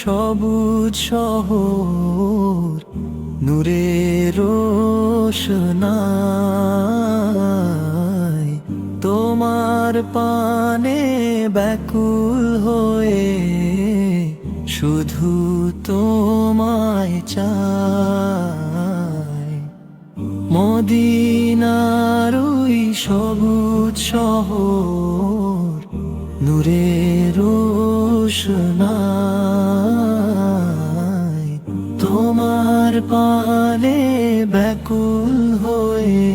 সবুজ শহর নূরের রোশনাই, তোমার পানে ব্যাকুল হয়ে শুধু তোমায় চাই। মদিনার ওই সবুজ শহর নূরের রোশনাই, তোমার পানে ব্যাকুল হয়ে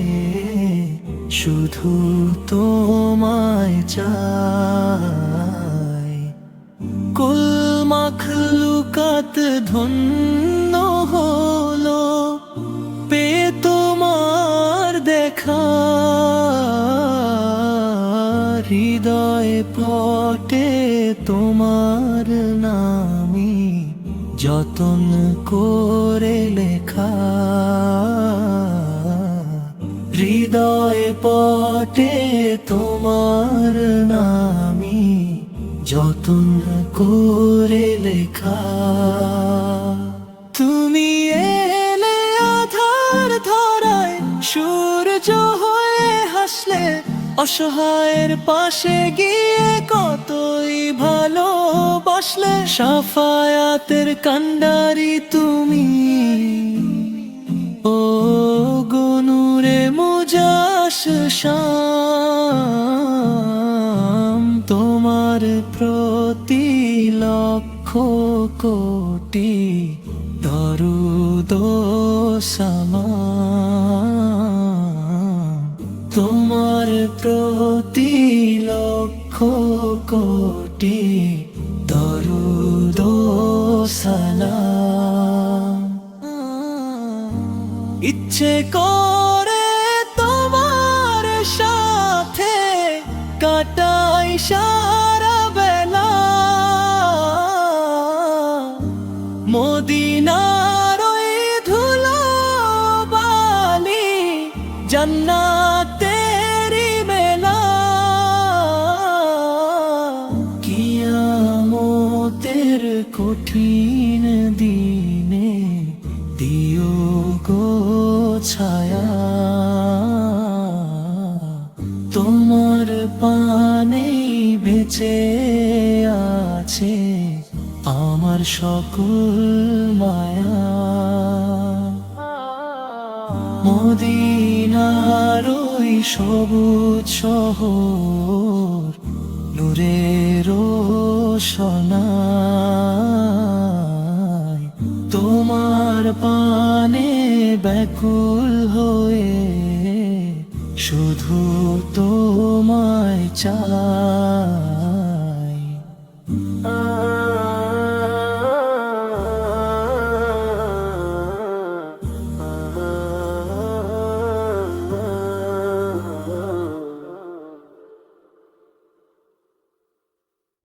শুধু তোমায় চাই। কুল মাখলুকাত ধন্য হলো পেয়ে তোমার দেখা, হৃদয়ে পটে তোমার নামই যতন করে লেখা, হৃদয়ে পটে তোমার নামই যতন করে লেখা। তুমি এলে আধার ধরায় সূর্য হয়ে হাসলে, অসহায়ের পাশে গিয়ে কতই ভালোবাসলে। শাফায়াতের কান্ডারি তুমি, ও গো নূরে মুজাশশাম, তোমার প্রতি লক্ষ কোটি দরুদ ও সালাম, তোমার প্রতি লক্ষ কোটি দরুদ ও সালাম। ইচ্ছে করে তোমার সাথে কাটাই সারা বেলা, মদিনার ওই ধুলো বালি জান্নাতেরই মেলা। কিয়ামতের কঠিন দিনে দিও গো ছায়া, তোমার পানে বেঁচে আছে আমার সকল মায়া। মদিনার ওই সবুজ শহর নূরের রোশনাই, তোমার পানে ব্যাকুল হয়ে শুধু তোমায় চাই।